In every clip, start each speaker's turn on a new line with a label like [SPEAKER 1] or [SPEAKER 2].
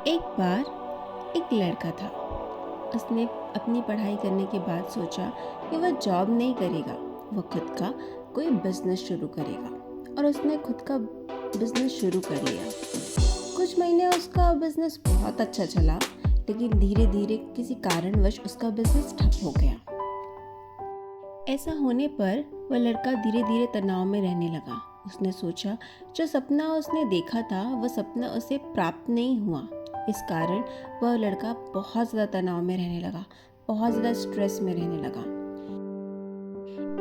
[SPEAKER 1] एक बार एक लड़का था। उसने अपनी पढ़ाई करने के बाद सोचा कि वह जॉब नहीं करेगा, वह खुद का कोई बिजनेस शुरू करेगा। और उसने खुद का बिजनेस शुरू कर लिया। कुछ महीने उसका बिजनेस बहुत अच्छा चला, लेकिन धीरे धीरे किसी कारणवश उसका बिजनेस ठप हो गया। ऐसा होने पर वह लड़का धीरे धीरे तनाव में रहने लगा। उसने सोचा जो सपना उसने देखा था वह सपना उसे प्राप्त नहीं हुआ। इस कारण वह लड़का बहुत ज़्यादा तनाव में रहने लगा, बहुत ज़्यादा स्ट्रेस में रहने लगा।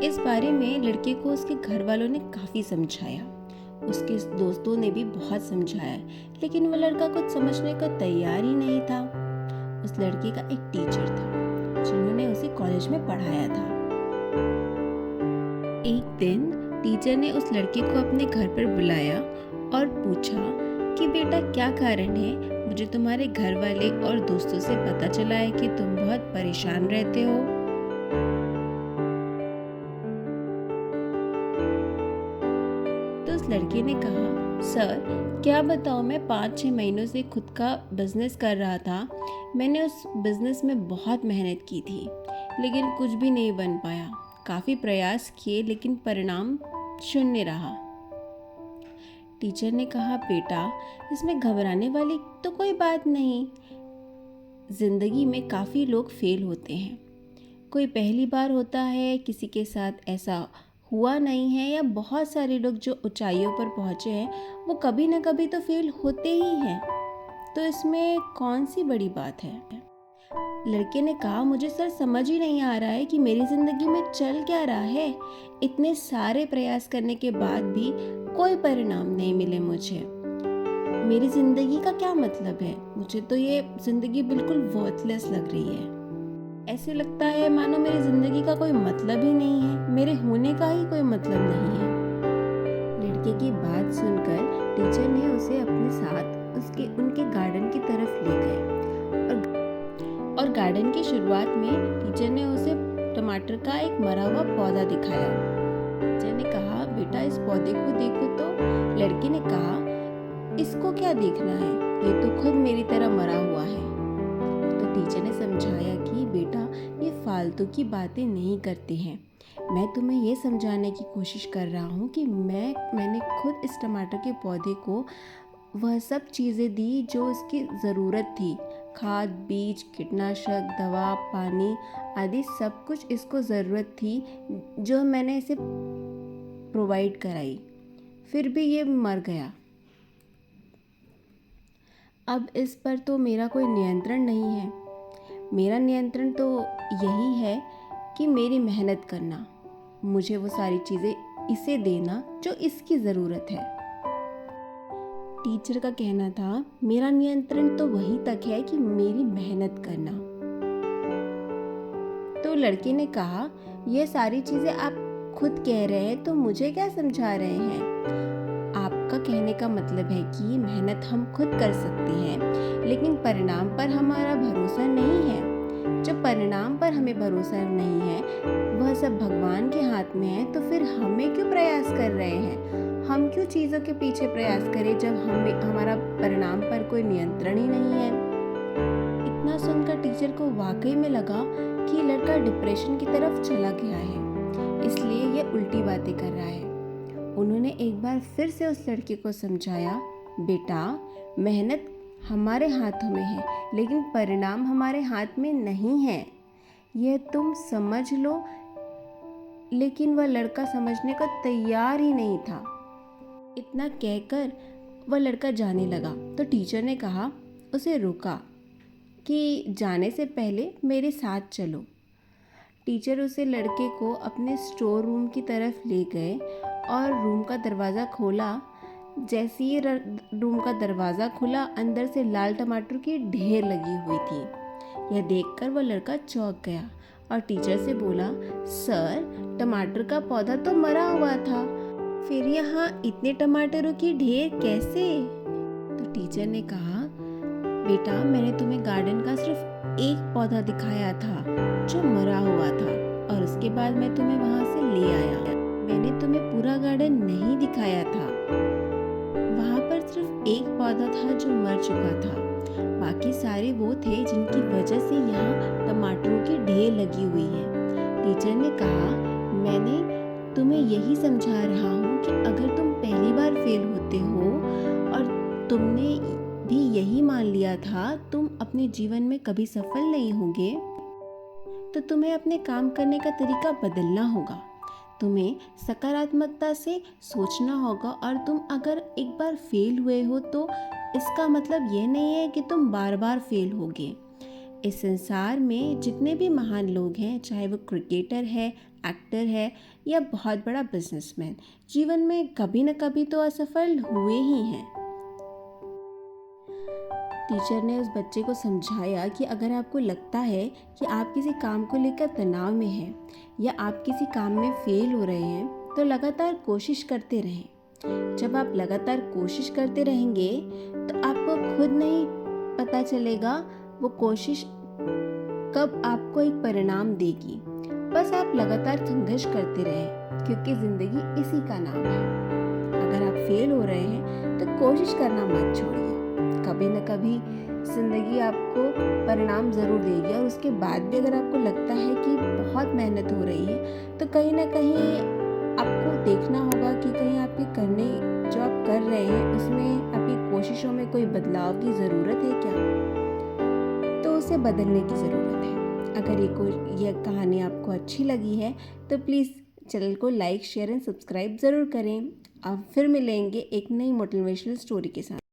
[SPEAKER 1] इस बारे में लड़के को उसके घर वालों ने काफ़ी समझाया, उसके दोस्तों ने भी बहुत समझाया, लेकिन वह लड़का कुछ समझने को तैयार ही नहीं था। उस लड़के का एक टीचर था जिन्होंने उसे कॉलेज में पढ़ाया था। एक दिन टीचर ने उस लड़के को अपने घर पर बुलाया और पूछा कि बेटा क्या कारण है, मुझे तुम्हारे घर वाले और दोस्तों से पता चला है कि तुम बहुत परेशान रहते हो। तो उस लड़के ने कहा, सर क्या बताऊँ, मैं 5-6 महीनों से खुद का बिजनेस कर रहा था। मैंने उस बिजनेस में बहुत मेहनत की थी, लेकिन कुछ भी नहीं बन पाया। काफ़ी प्रयास किए लेकिन परिणाम शून्य रहा। टीचर ने कहा, बेटा इसमें घबराने वाली तो कोई बात नहीं। जिंदगी में काफ़ी लोग फेल होते हैं। कोई पहली बार होता है, किसी के साथ ऐसा हुआ नहीं है, या बहुत सारे लोग जो ऊंचाइयों पर पहुंचे हैं वो कभी ना कभी तो फेल होते ही हैं। तो इसमें कौन सी बड़ी बात है। लड़के ने कहा, मुझे सर समझ ही नहीं आ रहा है कि मेरी ज़िंदगी में चल क्या रहा है। इतने सारे प्रयास करने के बाद भी कोई परिणाम नहीं मिले मुझे। मेरी ज़िंदगी का क्या मतलब है। मुझे तो ये ज़िंदगी बिल्कुल वर्थलेस लग रही है। ऐसे लगता है मानो मेरी ज़िंदगी का कोई मतलब ही नहीं है, मेरे होने का ही कोई मतलब नहीं है। लड़के की बात सुनकर टीचर ने उसे अपने साथ उनके गार्डन की तरफ ले गए और गार्डन की शुरुआत में टीचर ने उसे टमाटर का एक मरा हुआ पौधा दिखाया। टीचर ने कहा, बेटा इस पौधे को देखो तो। लड़के ने कहा, इसको क्या देखना है, ये तो खुद मेरी तरह मरा हुआ है। तो टीचर ने समझाया कि बेटा ये फालतू की बातें नहीं करते हैं। मैं तुम्हें ये समझाने की कोशिश कर रहा हूँ कि मैंने खुद इस टमाटर के पौधे को वह सब चीज़ें दी जो इसकी ज़रूरत थी। खाद, बीज, कीटनाशक, दवा, पानी आदि सब कुछ इसको ज़रूरत थी, जो मैंने इसे प्रोवाइड कराई। फिर भी ये मर गया। अब इस पर तो मेरा कोई नियंत्रण नहीं है। मेरा नियंत्रण तो यही है कि मेरी मेहनत करना, मुझे वो सारी चीज़ें इसे देना जो इसकी ज़रूरत है। टीचर का कहना था, मेरा नियंत्रण तो वहीं तक है कि मेरी मेहनत करना। तो लड़के ने कहा, ये सारी चीज़ें आप खुद कह रहे हैं तो मुझे क्या समझा रहे हैं। आपका कहने का मतलब है कि मेहनत हम खुद कर सकते हैं, लेकिन परिणाम पर हमारा भरोसा नहीं है। जब परिणाम पर हमें भरोसा नहीं है, वह सब भगवान के हाथ में है, तो फिर हमें क्यों प्रयास कर रहे हैं। हम क्यों चीज़ों के पीछे प्रयास करें जब हमारा परिणाम पर कोई नियंत्रण ही नहीं है। इतना सुनकर टीचर को वाकई में लगा कि लड़का डिप्रेशन की तरफ चला गया है, इसलिए ये उल्टी बातें कर रहा है। उन्होंने एक बार फिर से उस लड़के को समझाया, बेटा मेहनत हमारे हाथों में है, लेकिन परिणाम हमारे हाथ में नहीं है, यह तुम समझ लो। लेकिन वह लड़का समझने को तैयार ही नहीं था। इतना कहकर वह लड़का जाने लगा तो टीचर ने कहा, उसे रोका कि जाने से पहले मेरे साथ चलो। टीचर उसे लड़के को अपने स्टोर रूम की तरफ ले गए और रूम का दरवाज़ा खोला। जैसे ही रूम का दरवाज़ा खुला, अंदर से लाल टमाटर की ढेर लगी हुई थी। यह देखकर वह लड़का चौंक गया और टीचर से बोला, सर टमाटर का पौधा तो मरा हुआ था, फिर यहाँ इतने टमाटरों की ढेर कैसे। तो टीचर ने कहा, बेटा मैंने तुम्हें गार्डन का सिर्फ एक पौधा दिखाया था जो मरा हुआ था, और उसके बाद मैं तुम्हें वहाँ से ले आया। मैंने तुम्हें पूरा गार्डन नहीं दिखाया था। वहाँ पर सिर्फ एक पौधा था जो मर चुका था। बाकी सारे वो थे जिनकी वजह से यहाँ टमाटरों की ढेर लगी हुई है। टीचर ने कहा, मैंने तुम्हें यही समझा रहा हूँ कि अगर तुम पहली बार फेल होते हो और तुमने भी यही मान लिया था तुम अपने जीवन में कभी सफल नहीं होगे, तो तुम्हें अपने काम करने का तरीका बदलना होगा। तुम्हें सकारात्मकता से सोचना होगा और तुम अगर एक बार फेल हुए हो तो इसका मतलब ये नहीं है कि तुम बार बार फेल होगे। इस संसार में जितने भी महान लोग हैं, चाहे वो क्रिकेटर है, एक्टर है या बहुत बड़ा बिजनेसमैन, जीवन में कभी न कभी तो असफल हुए ही हैं। टीचर ने उस बच्चे को समझाया कि अगर आपको लगता है कि आप किसी काम को लेकर तनाव में हैं या आप किसी काम में फेल हो रहे हैं, तो लगातार कोशिश करते रहें। जब आप लगातार कोशिश करते रहेंगे तो आपको खुद नहीं पता चलेगा वो कोशिश कब आपको एक परिणाम देगी। बस आप लगातार संघर्ष करते रहें, क्योंकि ज़िंदगी इसी का नाम है। अगर आप फेल हो रहे हैं तो कोशिश करना मत छोड़िए। कभी न कभी ज़िंदगी आपको परिणाम ज़रूर देगी, और उसके बाद भी अगर आपको लगता है कि बहुत मेहनत हो रही है तो कहीं ना कहीं आपको देखना होगा कि कहीं आपके करने जो आप कर रहे हैं उसमें आपकी कोशिशों में कोई बदलाव की ज़रूरत है क्या, तो उसे बदलने की ज़रूरत है। अगर ये कहानी आपको अच्छी लगी है तो प्लीज़ चैनल को लाइक, शेयर एंड सब्सक्राइब ज़रूर करें। अब फिर मिलेंगे एक नई मोटिवेशनल स्टोरी के साथ।